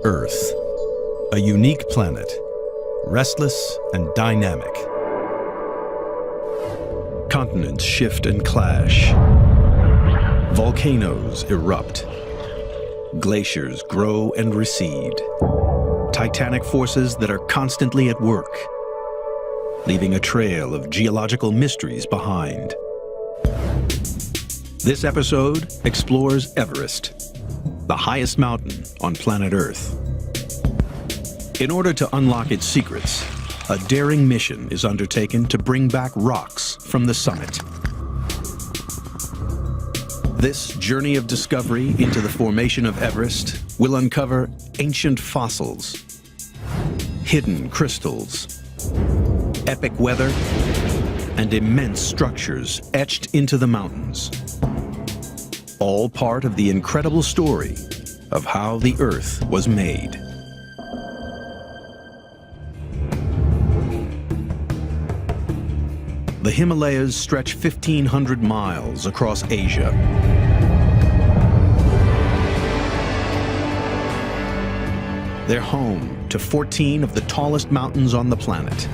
Earth, a unique planet, restless and dynamic. Continents shift and clash. Volcanoes erupt. Glaciers grow and recede. Titanic forces that are constantly at work, leaving a trail of geological mysteries behind. This episode explores Everest, the highest mountain on planet Earth. In order to unlock its secrets, a daring mission is undertaken to bring back rocks from the summit. This journey of discovery into the formation of Everest will uncover ancient fossils, hidden crystals, epic weather, and immense structures etched into the mountains. All part of the incredible story of how the Earth was made. The Himalayas stretch 1,500 miles across Asia. They're home to 14 of the tallest mountains on the planet.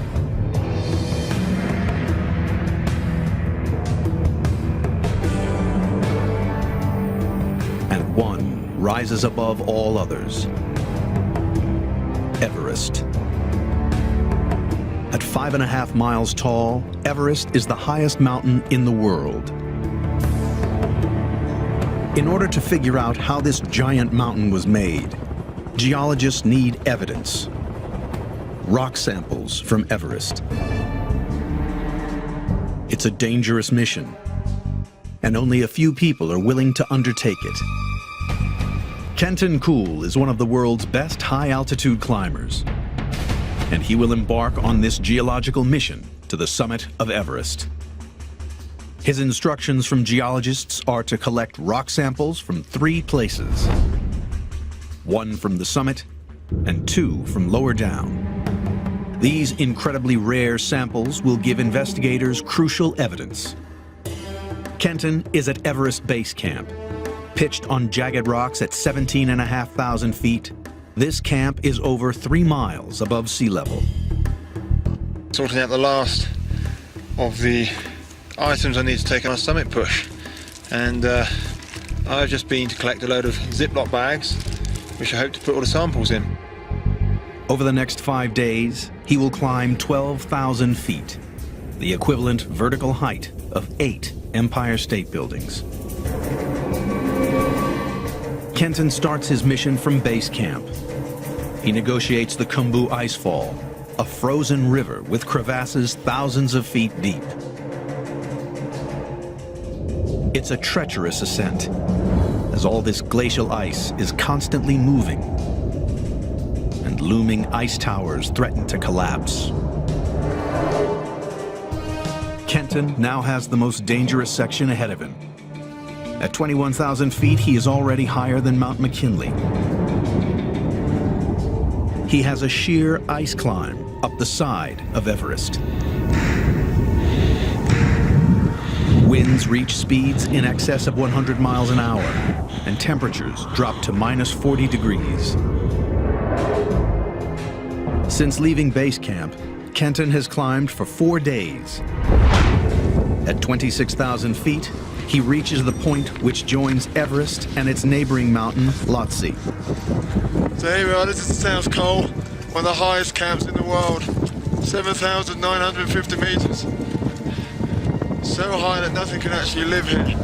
And one rises above all others: Everest. At 5.5 miles tall, Everest is the highest mountain in the world. In order to figure out how this giant mountain was made, geologists need evidence. Rock samples from Everest. It's a dangerous mission, and only a few people are willing to undertake it. Kenton Kool is one of the world's best high-altitude climbers, and he will embark on this geological mission to the summit of Everest. His instructions from geologists are to collect rock samples from 3 places: 1 from the summit and 2 from lower down. These incredibly rare samples will give investigators crucial evidence. Kenton is at Everest Base Camp. Pitched on jagged rocks at 17,500 feet, this camp is over 3 miles above sea level. Sorting out the last of the items I need to take on a summit push. And I've just been to collect a load of Ziploc bags, which I hope to put all the samples in. Over the next 5 days, he will climb 12,000 feet, the equivalent vertical height of 8 Empire State Buildings. Kenton starts his mission from base camp. He negotiates the Khumbu Icefall, a frozen river with crevasses thousands of feet deep. It's a treacherous ascent, as all this glacial ice is constantly moving, and looming ice towers threaten to collapse. Kenton now has the most dangerous section ahead of him. At 21,000 feet, he is already higher than Mount McKinley. He has a sheer ice climb up the side of Everest. Winds reach speeds in excess of 100 miles an hour, and temperatures drop to -40 degrees. Since leaving base camp, Kenton has climbed for 4 days. At 26,000 feet, he reaches the point which joins Everest and its neighbouring mountain, Lhotse. So here we are, this is the South Col, one of the highest camps in the world. 7,950 metres. So high that nothing can actually live here.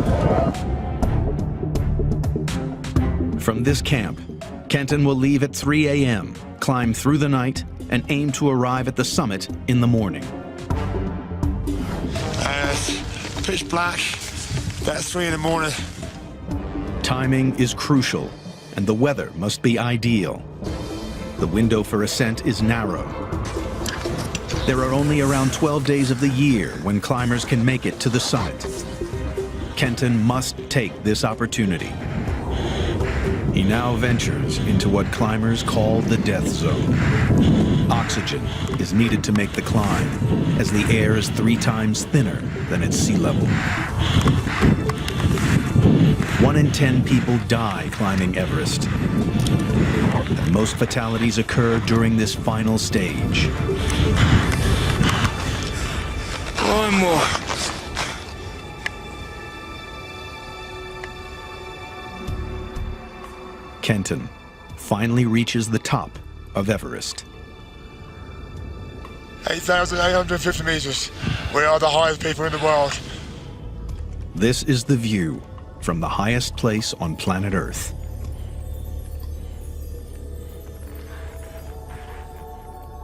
From this camp, Kenton will leave at 3 a.m., climb through the night, and aim to arrive at the summit in the morning. Pitch black, that's 3 in the morning. Timing is crucial, and the weather must be ideal. The window for ascent is narrow. There are only around 12 days of the year when climbers can make it to the summit. Kenton must take this opportunity. He now ventures into what climbers call the death zone, Oxygen is needed to make the climb, as the air is 3 times thinner than at sea level. 1 in 10 people die climbing Everest, and most fatalities occur during this final stage. One more. Kenton finally reaches the top of Everest. 8,850 meters. We are the highest people in the world. This is the view from the highest place on planet Earth.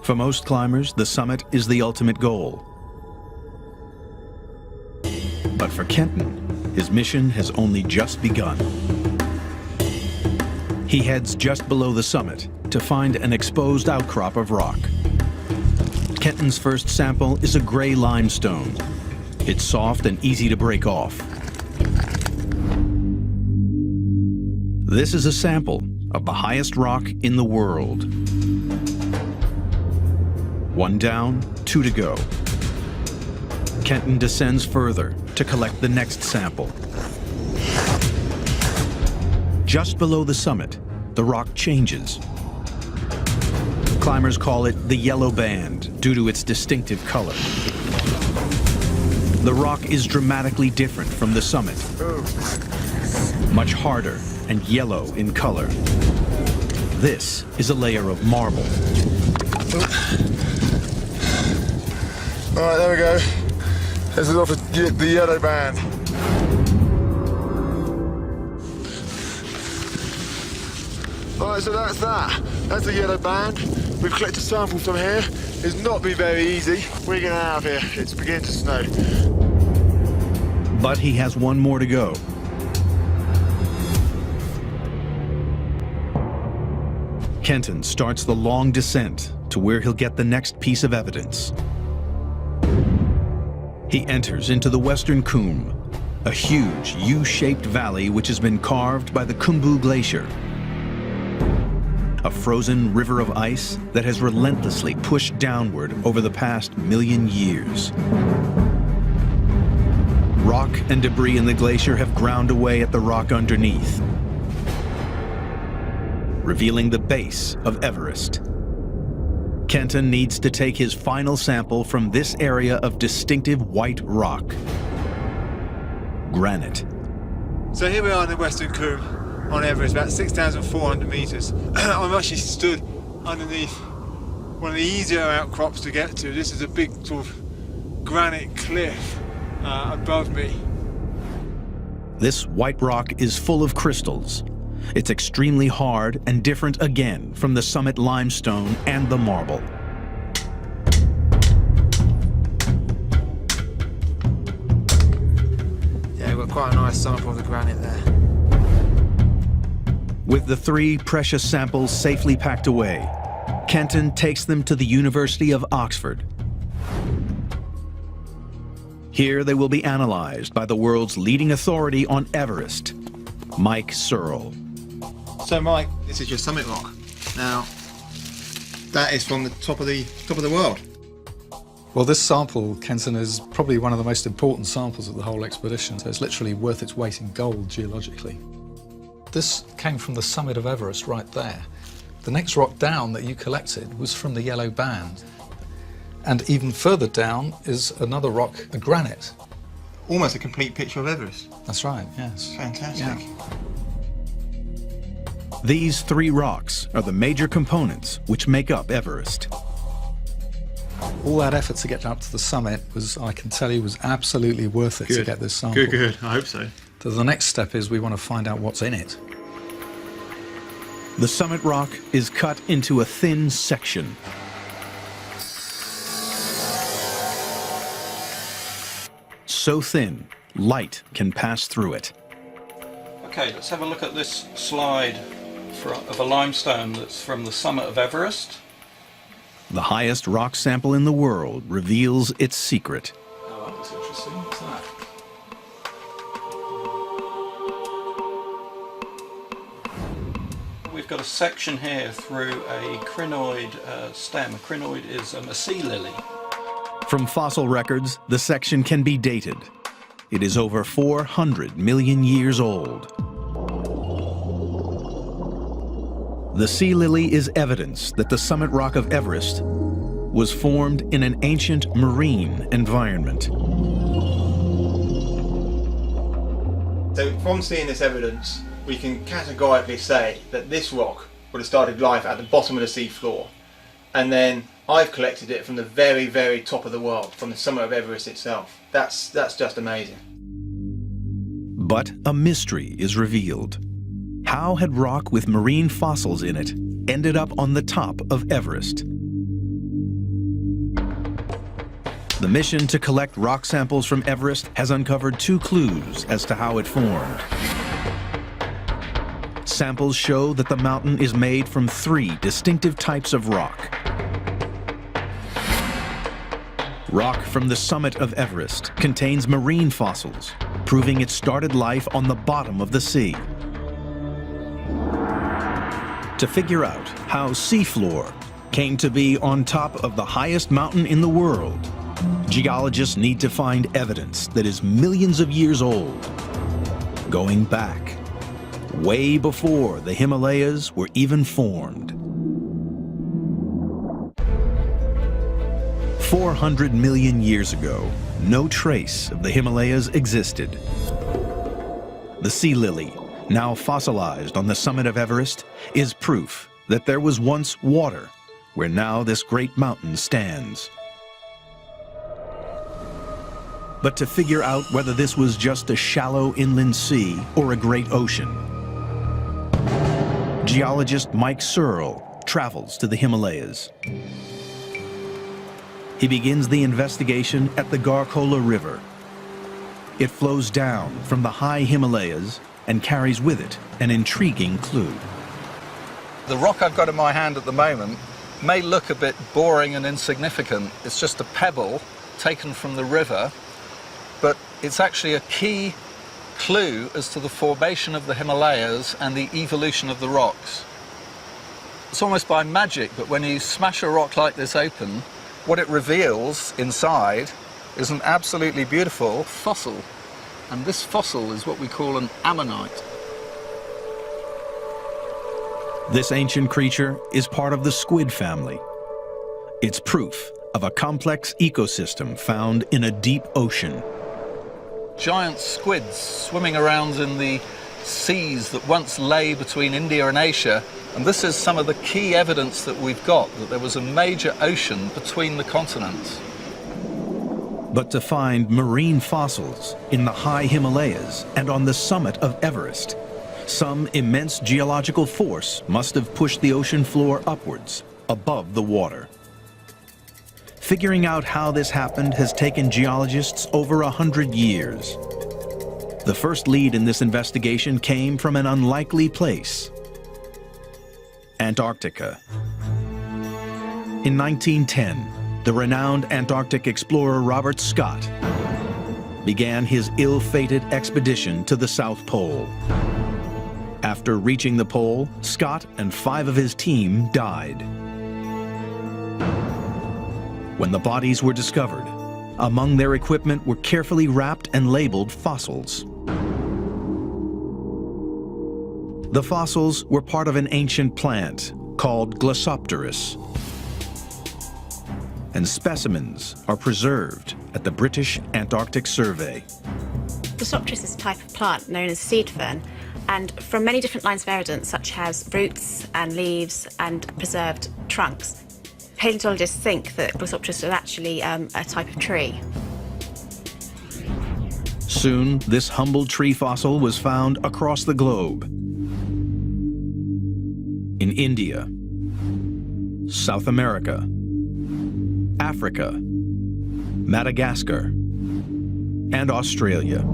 For most climbers, the summit is the ultimate goal. But for Kenton, his mission has only just begun. He heads just below the summit to find an exposed outcrop of rock. Kenton's first sample is a gray limestone. It's soft and easy to break off. This is a sample of the highest rock in the world. 1 down, 2 to go. Kenton descends further to collect the next sample. Just below the summit, the rock changes. Climbers call it the yellow band due to its distinctive color. The rock is dramatically different from the summit. Much harder and yellow in color. This is a layer of marble. All right, there we go. This is off the yellow band. All right, so that's that. That's the yellow band. We've collected samples from here. It's not been very easy. We're getting out of here. It's beginning to snow. But he has 1 more to go. Kenton starts the long descent to where he'll get the next piece of evidence. He enters into the Western Khumbu, a huge U-shaped valley which has been carved by the Khumbu Glacier, a frozen river of ice that has relentlessly pushed downward over the past 1,000,000 years. Rock and debris in the glacier have ground away at the rock underneath, revealing the base of Everest. Kenton needs to take his final sample from this area of distinctive white rock. Granite. So here we are in the Western Khumbu on Everest, about 6,400 meters. I'm actually stood underneath one of the easier outcrops to get to. This is a big sort of granite cliff above me. This white rock is full of crystals. It's extremely hard and different again from the summit limestone and the marble. Yeah, we've got quite a nice sample of the granite there. With the 3 precious samples safely packed away, Kenton takes them to the University of Oxford. Here they will be analyzed by the world's leading authority on Everest, Mike Searle. So Mike, this is your summit rock. Now, that is from the top of the world. Well, this sample, Kenton, is probably one of the most important samples of the whole expedition, so it's literally worth its weight in gold geologically. This came from the summit of Everest right there. The next rock down that you collected was from the yellow band. And even further down is another rock, a granite. Almost a complete picture of Everest. That's right, yes. Fantastic. Yeah. These 3 rocks are the major components which make up Everest. All that effort to get up to the summit was, I can tell you, was absolutely worth it to get this sample. Good. I hope so. So the next step is we want to find out what's in it. The summit rock is cut into a thin section. So thin, light can pass through it. Okay, let's have a look at this slide of a limestone that's from the summit of Everest. The highest rock sample in the world reveals its secret. Oh, that's interesting. What's that? We've we've got a section here through a crinoid stem. A crinoid is a sea lily. From fossil records, the section can be dated. It is over 400 million years old. The sea lily is evidence that the summit rock of Everest was formed in an ancient marine environment. So from seeing this evidence, we can categorically say that this rock would have started life at the bottom of the sea floor. And then I've collected it from the very, very top of the world, from the summit of Everest itself. That's just amazing. But a mystery is revealed. How had rock with marine fossils in it ended up on the top of Everest? The mission to collect rock samples from Everest has uncovered two clues as to how it formed. Samples show that the mountain is made from three distinctive types of rock. Rock from the summit of Everest contains marine fossils, proving it started life on the bottom of the sea. To figure out how seafloor came to be on top of the highest mountain in the world, geologists need to find evidence that is millions of years old, going back way before the Himalayas were even formed. 400 million years ago, no trace of the Himalayas existed. The sea lily, now fossilized on the summit of Everest, is proof that there was once water where now this great mountain stands. But to figure out whether this was just a shallow inland sea or a great ocean, geologist Mike Searle travels to the Himalayas. He begins the investigation at the Garkola River. It flows down from the high Himalayas and carries with it an intriguing clue. The rock I've got in my hand at the moment may look a bit boring and insignificant. It's just a pebble taken from the river, but it's actually a key clue as to the formation of the Himalayas and the evolution of the rocks. It's almost by magic, but when you smash a rock like this open, what it reveals inside is an absolutely beautiful fossil. And this fossil is what we call an ammonite. This ancient creature is part of the squid family. It's proof of a complex ecosystem found in a deep ocean. Giant squids swimming around in the seas that once lay between India and Asia, and this is some of the key evidence that we've got, that there was a major ocean between the continents. But to find marine fossils in the high Himalayas and on the summit of Everest, some immense geological force must have pushed the ocean floor upwards, above the water. Figuring out how this happened has taken geologists over 100 years. The first lead in this investigation came from an unlikely place: Antarctica. In 1910, the renowned Antarctic explorer Robert Scott began his ill-fated expedition to the South Pole. After reaching the pole, Scott and 5 of his team died. When the bodies were discovered, among their equipment were carefully wrapped and labeled fossils. The fossils were part of an ancient plant called Glossopteris, and specimens are preserved at the British Antarctic Survey. Glossopteris is a type of plant known as seed fern, and from many different lines of evidence, such as roots and leaves and preserved trunks, paleontologists think that Glossopteris is actually a type of tree. Soon, this humble tree fossil was found across the globe. In India, South America, Africa, Madagascar, and Australia.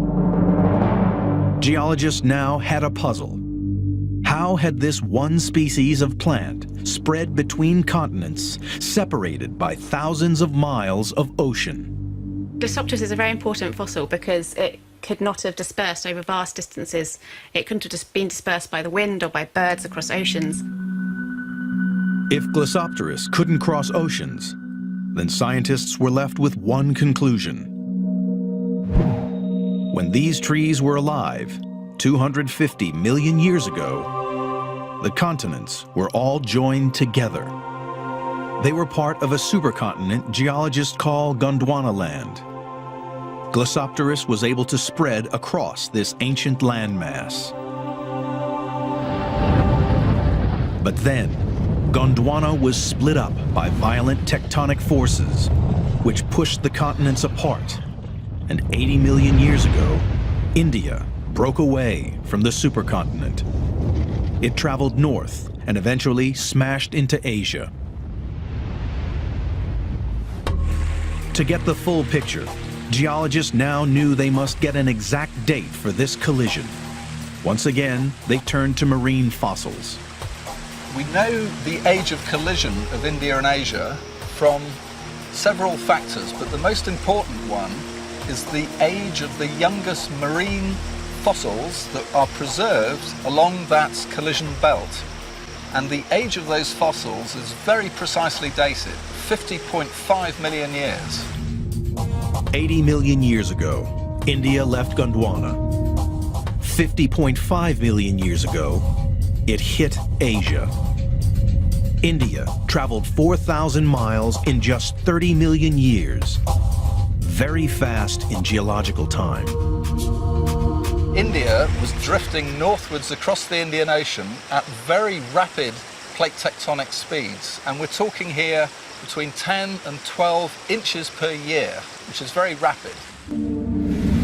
Geologists now had a puzzle. How had this one species of plant spread between continents, separated by thousands of miles of ocean? Glossopteris is a very important fossil because it could not have dispersed over vast distances. It couldn't have just been dispersed by the wind or by birds across oceans. If Glossopteris couldn't cross oceans, then scientists were left with one conclusion. When these trees were alive, 250 million years ago, the continents were all joined together. They were part of a supercontinent geologists call Gondwana land. Glossopteris was able to spread across this ancient landmass. But then, Gondwana was split up by violent tectonic forces, which pushed the continents apart. And 80 million years ago, India broke away from the supercontinent. It traveled north and eventually smashed into Asia. To get the full picture, geologists now knew they must get an exact date for this collision. Once again, they turned to marine fossils. We know the age of collision of India and Asia from several factors, but the most important one is the age of the youngest marine fossils that are preserved along that collision belt. And the age of those fossils is very precisely dated, 50.5 million years. 80 million years ago, India left Gondwana. 50.5 million years ago, it hit Asia. India traveled 4,000 miles in just 30 million years. Very fast in geological time. India was drifting northwards across the Indian Ocean at very rapid plate tectonic speeds, and we're talking here between 10 and 12 inches per year, which is very rapid.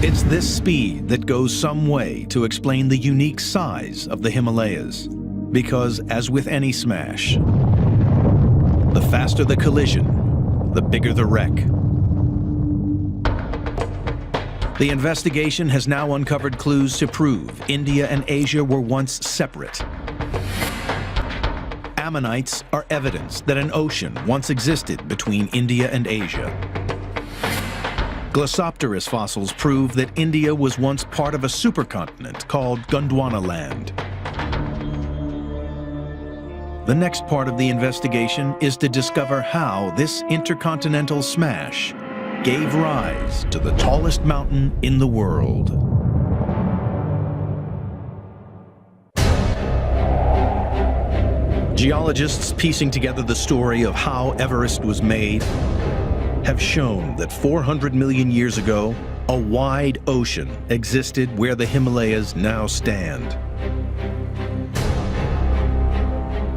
It's this speed that goes some way to explain the unique size of the Himalayas. Because, as with any smash, the faster the collision, the bigger the wreck. The investigation has now uncovered clues to prove India and Asia were once separate. Ammonites are evidence that an ocean once existed between India and Asia. Glossopteris fossils prove that India was once part of a supercontinent called Gondwana land. The next part of the investigation is to discover how this intercontinental smash gave rise to the tallest mountain in the world. Geologists piecing together the story of how Everest was made have shown that 400 million years ago, a wide ocean existed where the Himalayas now stand.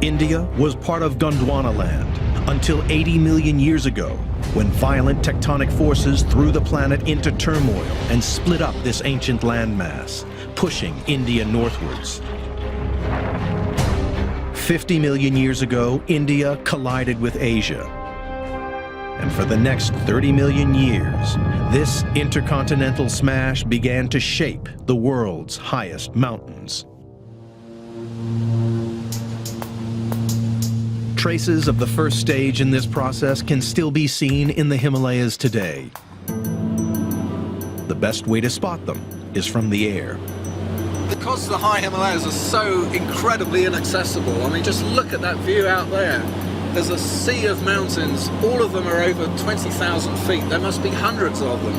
India was part of Gondwana land until 80 million years ago, when violent tectonic forces threw the planet into turmoil and split up this ancient landmass, pushing India northwards. 50 million years ago, India collided with Asia. And for the next 30 million years, this intercontinental smash began to shape the world's highest mountains. Traces of the first stage in this process can still be seen in the Himalayas today. The best way to spot them is from the air. Because the high Himalayas are so incredibly inaccessible, I mean, just look at that view out there. There's a sea of mountains, all of them are over 20,000 feet. There must be hundreds of them.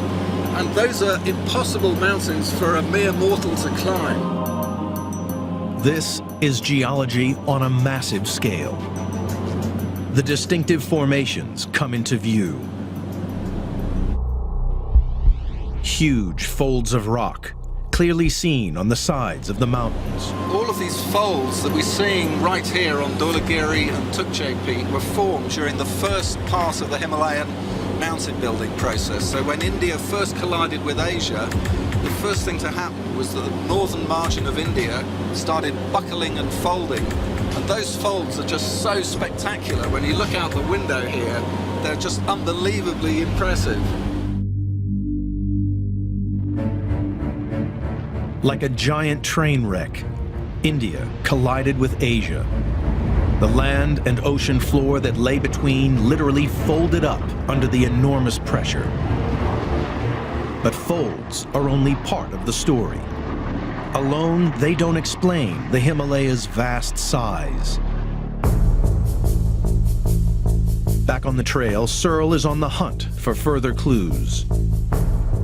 And those are impossible mountains for a mere mortal to climb. This is geology on a massive scale. The distinctive formations come into view. Huge folds of rock, clearly seen on the sides of the mountains. All of these folds that we're seeing right here on Dhaulagiri and Nuptse Peak were formed during the first part of the Himalayan mountain building process. So when India first collided with Asia, the first thing to happen was that the northern margin of India started buckling and folding. And those folds are just so spectacular. When you look out the window here, they're just unbelievably impressive. Like a giant train wreck, India collided with Asia. The land and ocean floor that lay between literally folded up under the enormous pressure. But folds are only part of the story. Alone, they don't explain the Himalayas' vast size. Back on the trail, Searle is on the hunt for further clues.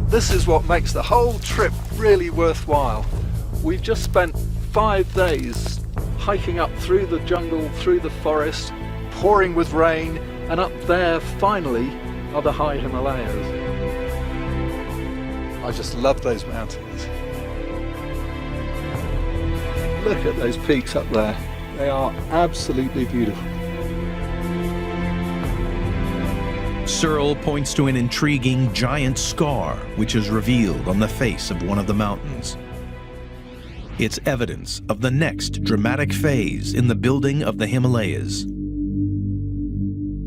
This is what makes the whole trip really worthwhile. We've just spent 5 days hiking up through the jungle, through the forest, pouring with rain, and up there, finally, are the high Himalayas. I just love those mountains. Look at those peaks up there. They are absolutely beautiful. Searle points to an intriguing giant scar which is revealed on the face of one of the mountains. It's evidence of the next dramatic phase in the building of the Himalayas.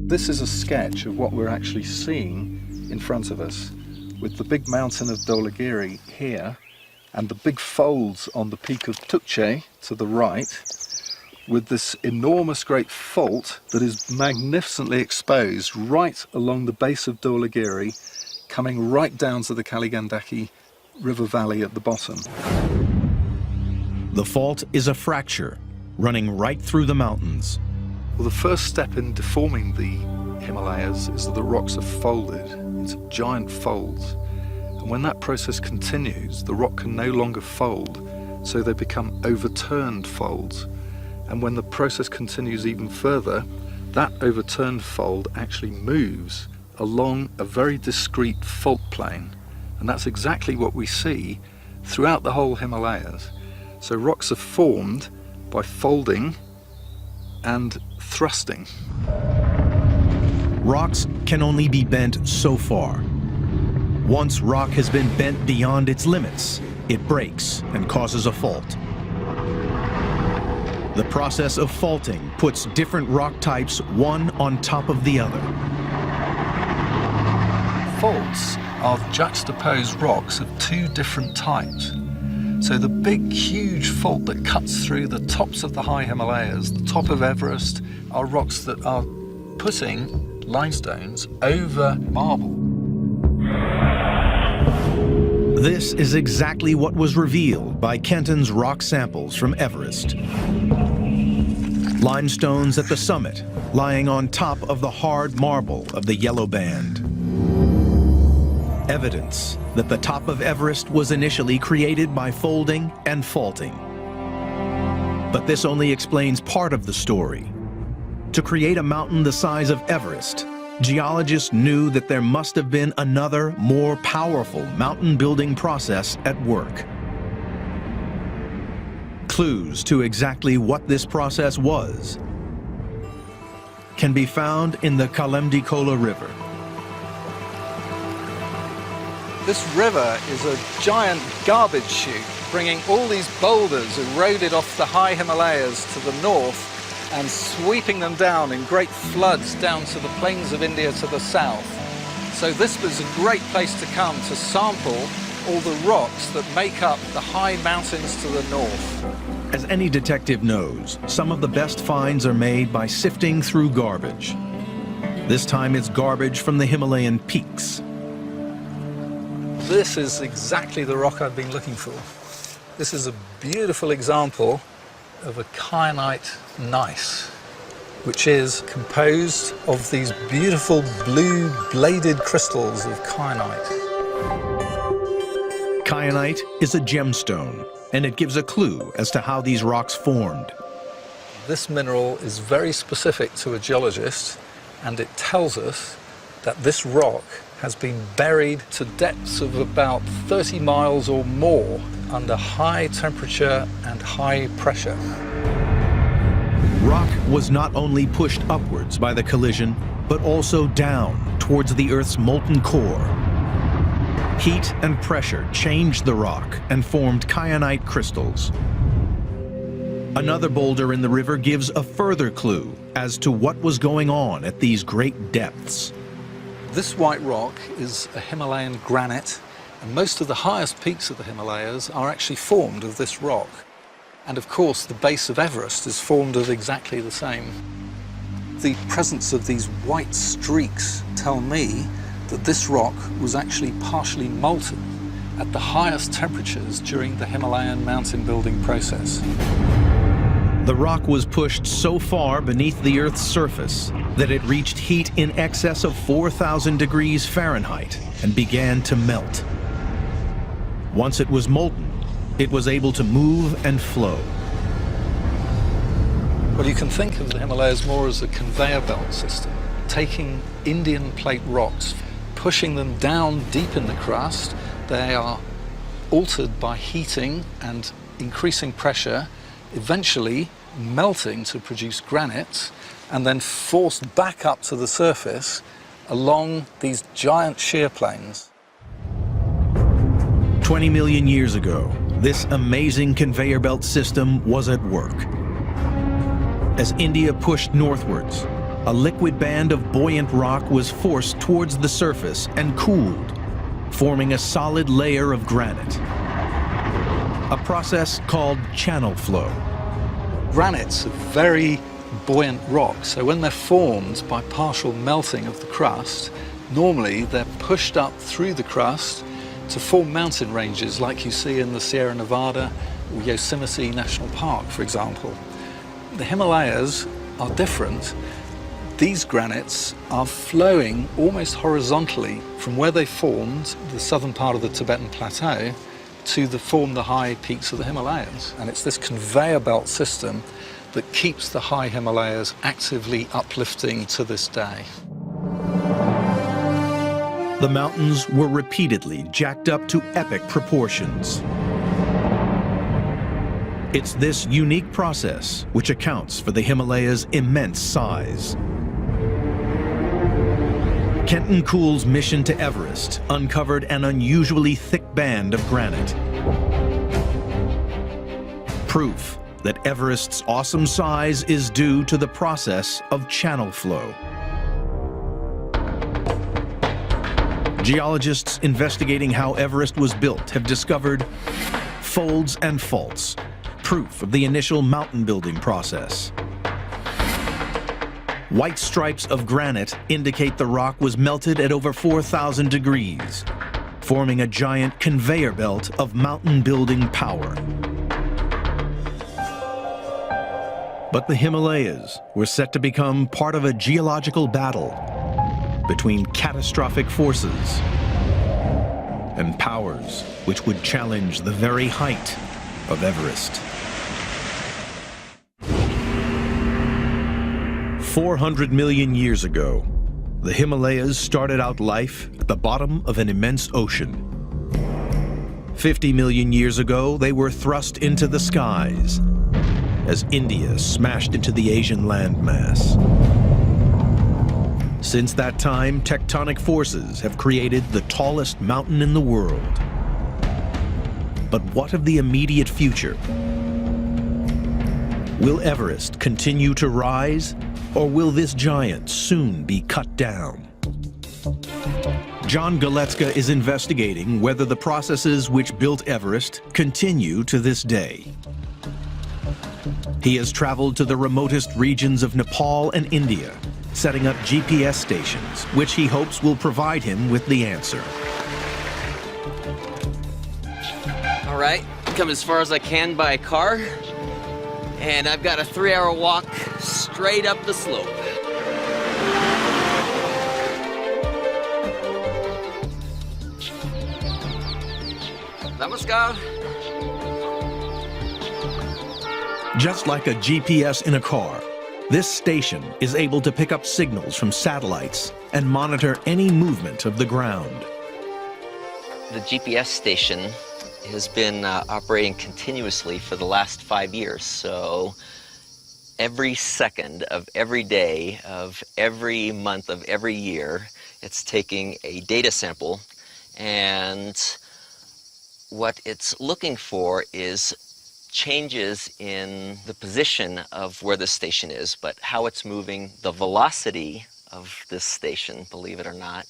This is a sketch of what we're actually seeing in front of us, with the big mountain of Dholagiri here and the big folds on the peak of Nuptse to the right, with this enormous great fault that is magnificently exposed right along the base of Dholagiri, coming right down to the Kaligandaki river valley at the bottom. The fault is a fracture running right through the mountains. Well, the first step in deforming the Himalayas is that the rocks are folded into giant folds. And when that process continues, the rock can no longer fold, so they become overturned folds. And when the process continues even further, that overturned fold actually moves along a very discrete fault plane. And that's exactly what we see throughout the whole Himalayas. So rocks are formed by folding and thrusting. Rocks can only be bent so far. Once rock has been bent beyond its limits, it breaks and causes a fault. The process of faulting puts different rock types one on top of the other. Faults are juxtaposed rocks of 2 different types. So the big, huge fault that cuts through the tops of the high Himalayas, the top of Everest, are rocks that are putting limestones over marble. This is exactly what was revealed by Kenton's rock samples from Everest. Limestones at the summit, lying on top of the hard marble of the yellow band. Evidence that the top of Everest was initially created by folding and faulting. But this only explains part of the story. To create a mountain the size of Everest, geologists knew that there must have been another, more powerful mountain-building process at work. Clues to exactly what this process was can be found in the Kalemdikola River. This river is a giant garbage chute, bringing all these boulders eroded off the high Himalayas to the north and sweeping them down in great floods down to the plains of India to the south. So this was a great place to come to sample all the rocks that make up the high mountains to the north. As any detective knows, some of the best finds are made by sifting through garbage. This time it's garbage from the Himalayan peaks. This is exactly the rock I've been looking for. This is a beautiful example of a kyanite gneiss, which is composed of these beautiful blue bladed crystals of kyanite. Kyanite is a gemstone, and it gives a clue as to how these rocks formed. This mineral is very specific to a geologist, and it tells us that this rock has been buried to depths of about 30 miles or more under high temperature and high pressure. Rock was not only pushed upwards by the collision, but also down towards the Earth's molten core. Heat and pressure changed the rock and formed kyanite crystals. Another boulder in the river gives a further clue as to what was going on at these great depths. This white rock is a Himalayan granite, and most of the highest peaks of the Himalayas are actually formed of this rock. And of course, the base of Everest is formed of exactly the same. The presence of these white streaks tell me that this rock was actually partially molten at the highest temperatures during the Himalayan mountain building process. The rock was pushed so far beneath the Earth's surface that it reached heat in excess of 4,000 degrees Fahrenheit and began to melt. Once it was molten, it was able to move and flow. Well, you can think of the Himalayas more as a conveyor belt system, taking Indian plate rocks, pushing them down deep in the crust. They are altered by heating and increasing pressure, eventually melting to produce granite, and then forced back up to the surface along these giant shear plains. 20 million years ago, this amazing conveyor belt system was at work. As India pushed northwards, a liquid band of buoyant rock was forced towards the surface and cooled, forming a solid layer of granite. A process called channel flow. Granite's a very buoyant rock, so when they're formed by partial melting of the crust, normally they're pushed up through the crust to form mountain ranges like you see in the Sierra Nevada or Yosemite National Park, for example. The Himalayas are different. These granites are flowing almost horizontally from where they formed the southern part of the Tibetan plateau to form the high peaks of the Himalayas. And it's this conveyor belt system that keeps the high Himalayas actively uplifting to this day. The mountains were repeatedly jacked up to epic proportions. It's this unique process which accounts for the Himalayas' immense size. Kenton Kuhl's mission to Everest uncovered an unusually thick band of granite. Proof that Everest's awesome size is due to the process of channel flow. Geologists investigating how Everest was built have discovered folds and faults, proof of the initial mountain building process. White stripes of granite indicate the rock was melted at over 4,000 degrees, forming a giant conveyor belt of mountain building power. But the Himalayas were set to become part of a geological battle between catastrophic forces and powers which would challenge the very height of Everest. 400 million years ago, the Himalayas started out life at the bottom of an immense ocean. 50 million years ago, they were thrust into the skies as India smashed into the Asian landmass. Since that time, tectonic forces have created the tallest mountain in the world. But what of the immediate future? Will Everest continue to rise, or will this giant soon be cut down? John Galetska is investigating whether the processes which built Everest continue to this day. He has traveled to the remotest regions of Nepal and India, setting up GPS stations, which he hopes will provide him with the answer. All right, come as far as I can by car, and I've got a 3-hour walk straight up the slope. Namaskar. Just like a GPS in a car, this station is able to pick up signals from satellites and monitor any movement of the ground. The GPS station has been operating continuously for the last 5 years, so every second of every day of every month of every year, it's taking a data sample, and what it's looking for is changes in the position of where the station is, but how it's moving, the velocity of this station, believe it or not,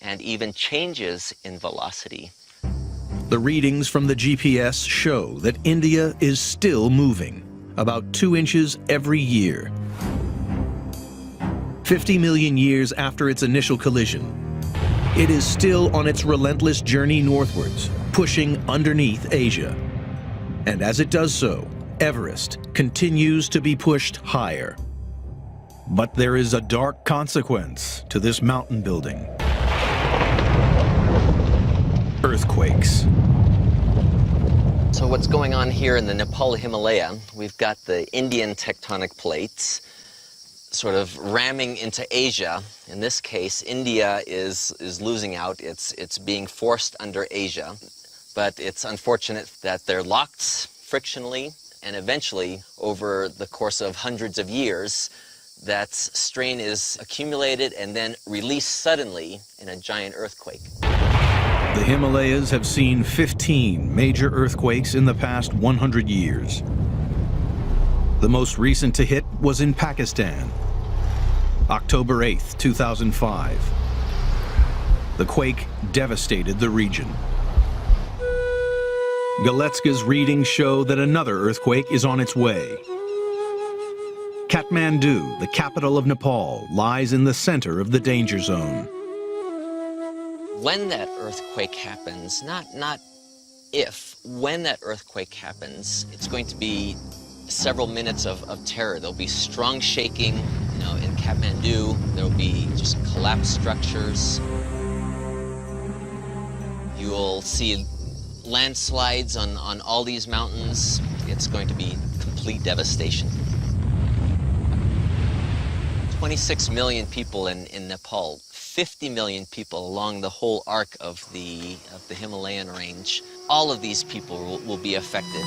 and even changes in velocity. The readings from the GPS show that India is still moving, about 2 inches every year. 50 million years after its initial collision, It is still on its relentless journey northwards, pushing underneath Asia. And as it does so, Everest continues to be pushed higher. But there is a dark consequence to this mountain building. Earthquakes. So what's going on here in the Nepal Himalaya, we've got the Indian tectonic plates sort of ramming into Asia. In this case, India is losing out. It's being forced under Asia. But it's unfortunate that they're locked frictionally, and eventually, over the course of hundreds of years, that strain is accumulated and then released suddenly in a giant earthquake. The Himalayas have seen 15 major earthquakes in the past 100 years. The most recent to hit was in Pakistan, October 8th, 2005. The quake devastated the region. Galetska's readings show that another earthquake is on its way. Kathmandu, the capital of Nepal, lies in the center of the danger zone. When that earthquake happens, not if, when that earthquake happens, it's going to be several minutes of terror. There'll be strong shaking, in Kathmandu. There'll be just collapsed structures. You'll see landslides on all these mountains. It's going to be complete devastation. 26 million people in Nepal, 50 million people along the whole arc of the Himalayan range. All of these people will be affected.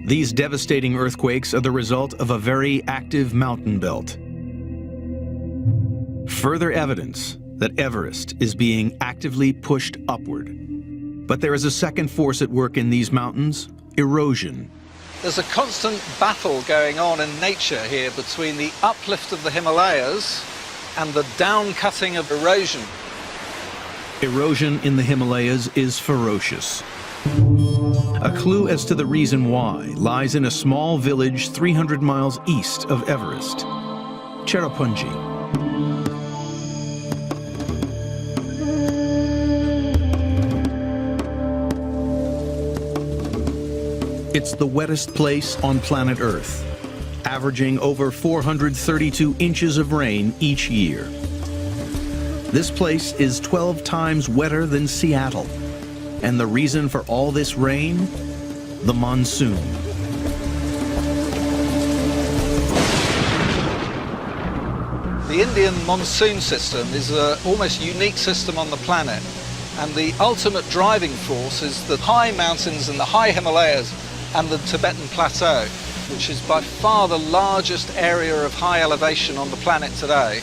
These devastating earthquakes are the result of a very active mountain belt. Further evidence that Everest is being actively pushed upward. But there is a second force at work in these mountains: erosion. There's a constant battle going on in nature here between the uplift of the Himalayas and the down-cutting of erosion. Erosion in the Himalayas is ferocious. A clue as to the reason why lies in a small village 300 miles east of Everest, Cherrapunji. It's the wettest place on planet Earth, averaging over 432 inches of rain each year. This place is 12 times wetter than Seattle. And the reason for all this rain? The monsoon. The Indian monsoon system is an almost unique system on the planet. And the ultimate driving force is the high mountains and the high Himalayas and the Tibetan Plateau, which is by far the largest area of high elevation on the planet today.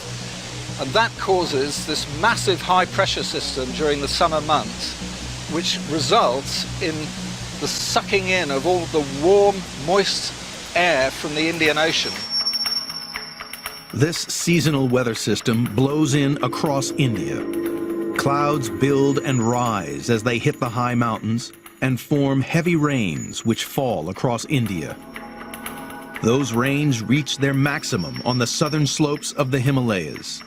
And that causes this massive high pressure system during the summer months, which results in the sucking in of all the warm, moist air from the Indian Ocean. This seasonal weather system blows in across India. Clouds build and rise as they hit the high mountains and form heavy rains which fall across India. Those rains reach their maximum on the southern slopes of the Himalayas.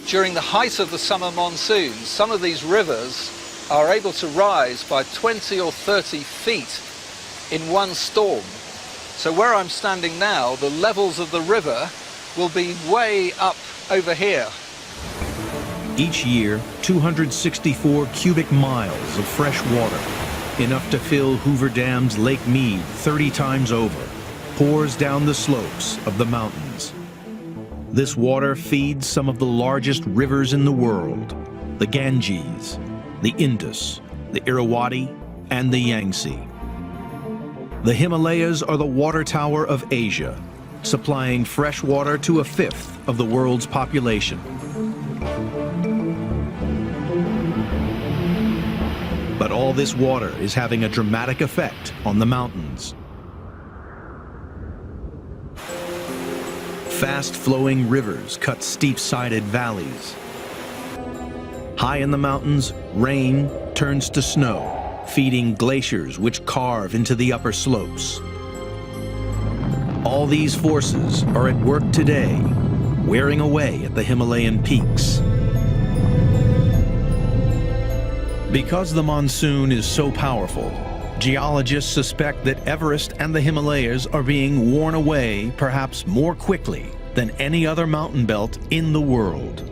During the height of the summer monsoon, some of these rivers are able to rise by 20 or 30 feet in one storm. So where I'm standing now, the levels of the river will be way up over here. Each year, 264 cubic miles of fresh water, enough to fill Hoover Dam's Lake Mead 30 times over, pours down the slopes of the mountains. This water feeds some of the largest rivers in the world: the Ganges, the Indus, the Irrawaddy, and the Yangtze. The Himalayas are the water tower of Asia, supplying fresh water to a fifth of the world's population. But all this water is having a dramatic effect on the mountains. Fast-flowing rivers cut steep-sided valleys. High in the mountains, rain turns to snow, feeding glaciers which carve into the upper slopes. All these forces are at work today, wearing away at the Himalayan peaks. Because the monsoon is so powerful, geologists suspect that Everest and the Himalayas are being worn away perhaps more quickly than any other mountain belt in the world.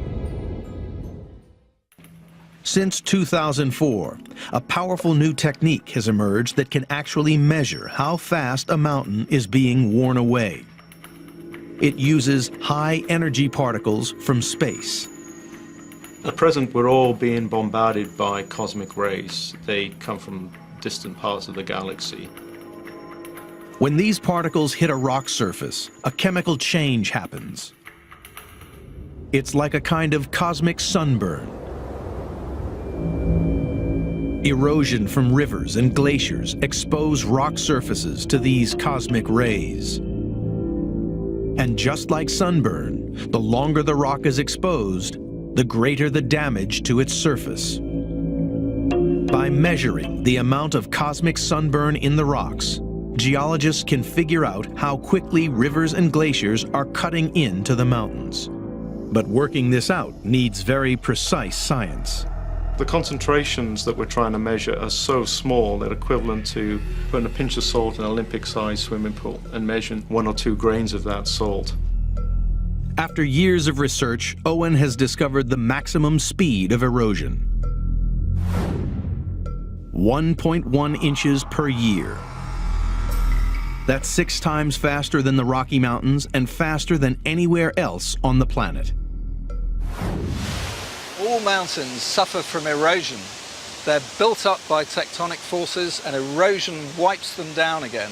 Since 2004, a powerful new technique has emerged that can actually measure how fast a mountain is being worn away. It uses high-energy particles from space. At present, we're all being bombarded by cosmic rays. They come from distant parts of the galaxy. When these particles hit a rock surface, a chemical change happens. It's like a kind of cosmic sunburn. Erosion from rivers and glaciers expose rock surfaces to these cosmic rays. And just like sunburn, the longer the rock is exposed, the greater the damage to its surface. By measuring the amount of cosmic sunburn in the rocks, geologists can figure out how quickly rivers and glaciers are cutting into the mountains. But working this out needs very precise science. The concentrations that we're trying to measure are so small they're equivalent to putting a pinch of salt in an Olympic-sized swimming pool and measuring 1 or 2 grains of that salt. After years of research, Owen has discovered the maximum speed of erosion. 1.1 inches per year. That's 6 times faster than the Rocky Mountains and faster than anywhere else on the planet. All mountains suffer from erosion. They're built up by tectonic forces and erosion wipes them down again.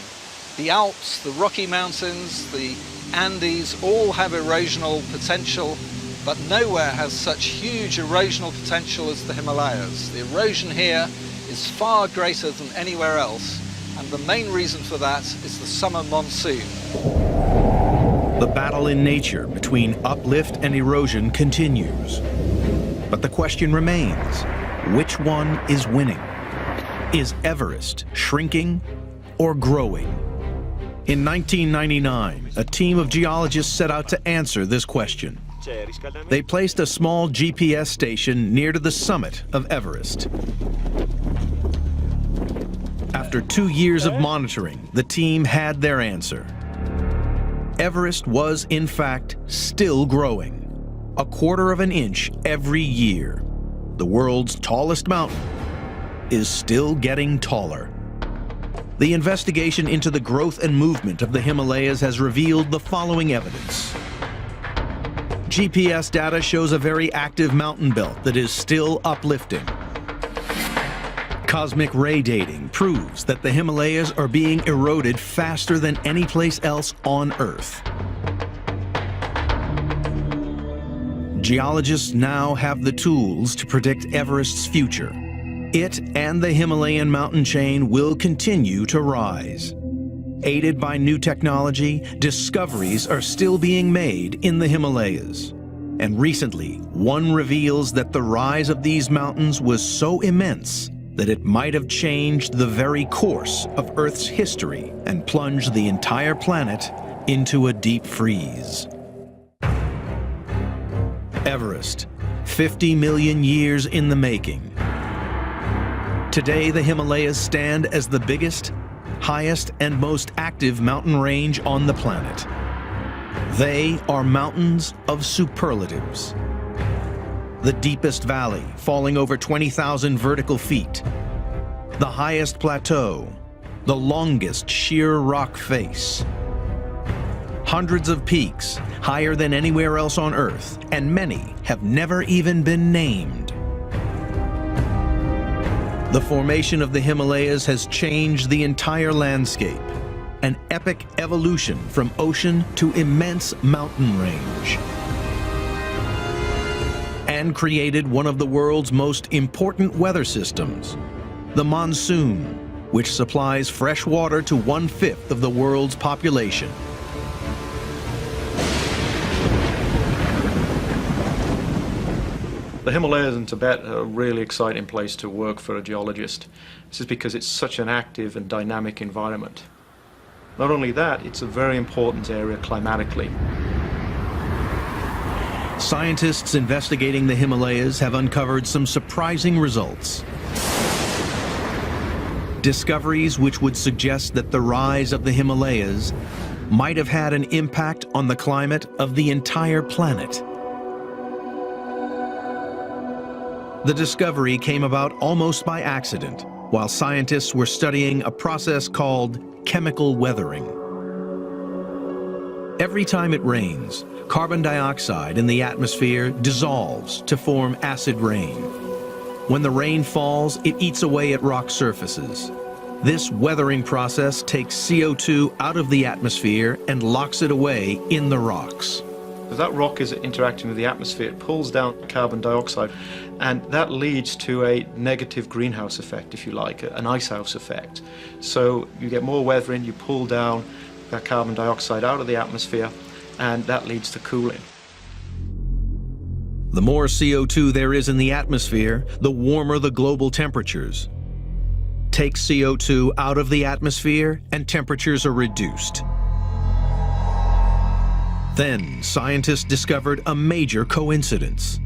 The Alps, the Rocky Mountains, the Andes all have erosional potential, but nowhere has such huge erosional potential as the Himalayas. The erosion here is far greater than anywhere else, and the main reason for that is the summer monsoon. The battle in nature between uplift and erosion continues. But the question remains, which one is winning? Is Everest shrinking or growing? In 1999, a team of geologists set out to answer this question. They placed a small GPS station near to the summit of Everest. After 2 years of monitoring, the team had their answer. Everest was, in fact, still growing. 1/4 of an inch every year. The world's tallest mountain is still getting taller. The investigation into the growth and movement of the Himalayas has revealed the following evidence. GPS data shows a very active mountain belt that is still uplifting. Cosmic ray dating proves that the Himalayas are being eroded faster than any place else on Earth. Geologists now have the tools to predict Everest's future. It and the Himalayan mountain chain will continue to rise. Aided by new technology, discoveries are still being made in the Himalayas. And recently, one reveals that the rise of these mountains was so immense that it might have changed the very course of Earth's history and plunged the entire planet into a deep freeze. Everest, 50 million years in the making. Today, the Himalayas stand as the biggest, highest, and most active mountain range on the planet. They are mountains of superlatives. The deepest valley, falling over 20,000 vertical feet. The highest plateau, the longest sheer rock face. Hundreds of peaks, higher than anywhere else on Earth, and many have never even been named. The formation of the Himalayas has changed the entire landscape, an epic evolution from ocean to immense mountain range, and created one of the world's most important weather systems, the monsoon, which supplies fresh water to 1/5 of the world's population. The Himalayas and Tibet are a really exciting place to work for a geologist. This is because it's such an active and dynamic environment. Not only that, it's a very important area climatically. Scientists investigating the Himalayas have uncovered some surprising results. Discoveries which would suggest that the rise of the Himalayas might have had an impact on the climate of the entire planet. The discovery came about almost by accident, while scientists were studying a process called chemical weathering. Every time it rains, carbon dioxide in the atmosphere dissolves to form acid rain. When the rain falls, it eats away at rock surfaces. This weathering process takes CO2 out of the atmosphere and locks it away in the rocks. As that rock is interacting with the atmosphere, it pulls down carbon dioxide, and that leads to a negative greenhouse effect, if you like, an icehouse effect. So you get more weathering, you pull down that carbon dioxide out of the atmosphere, and that leads to cooling. The more CO2 there is in the atmosphere, the warmer the global temperatures. Take CO2 out of the atmosphere and temperatures are reduced. Then scientists discovered a major coincidence.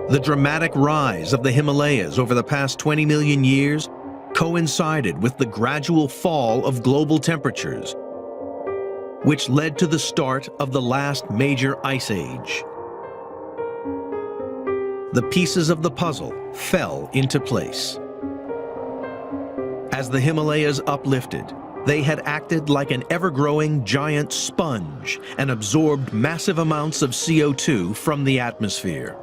The dramatic rise of the Himalayas over the past 20 million years coincided with the gradual fall of global temperatures, which led to the start of the last major ice age. The pieces of the puzzle fell into place. As the Himalayas uplifted, they had acted like an ever-growing giant sponge and absorbed massive amounts of CO2 from the atmosphere.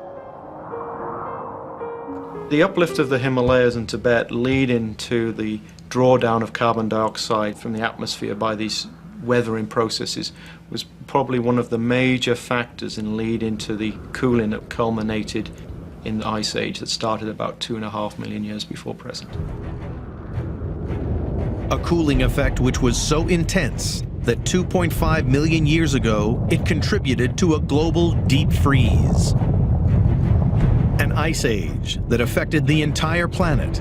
The uplift of the Himalayas and Tibet lead into the drawdown of carbon dioxide from the atmosphere by these weathering processes was probably one of the major factors in lead into the cooling that culminated in the ice age that started about 2.5 million years before present. A cooling effect which was so intense that 2.5 million years ago it contributed to a global deep freeze. An ice age that affected the entire planet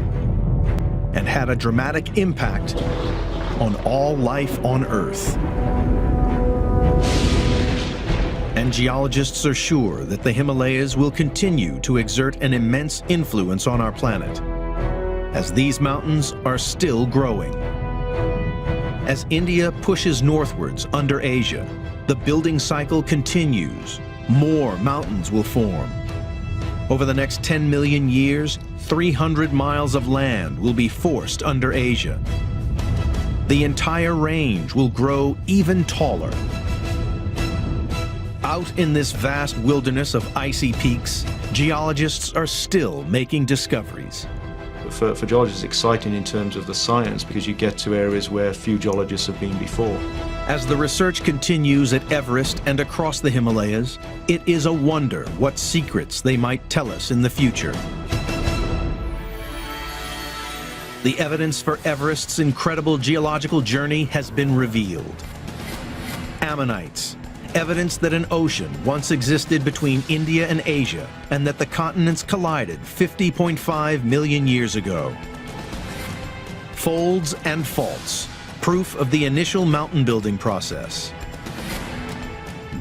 and had a dramatic impact on all life on Earth. And geologists are sure that the Himalayas will continue to exert an immense influence on our planet, as these mountains are still growing. As India pushes northwards under Asia, the building cycle continues. More mountains will form. Over the next 10 million years, 300 miles of land will be forced under Asia. The entire range will grow even taller. Out in this vast wilderness of icy peaks, geologists are still making discoveries. For geologists, it's exciting in terms of the science because you get to areas where few geologists have been before. As the research continues at Everest and across the Himalayas, it is a wonder what secrets they might tell us in the future. The evidence for Everest's incredible geological journey has been revealed. Ammonites, evidence that an ocean once existed between India and Asia and that the continents collided 50.5 million years ago. Folds and faults, proof of the initial mountain building process.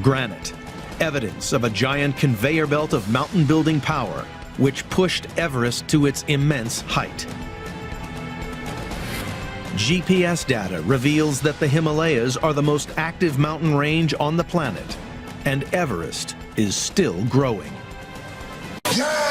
Granite, evidence of a giant conveyor belt of mountain building power which pushed Everest to its immense height. GPS data reveals that the Himalayas are the most active mountain range on the planet, and Everest is still growing. Yeah!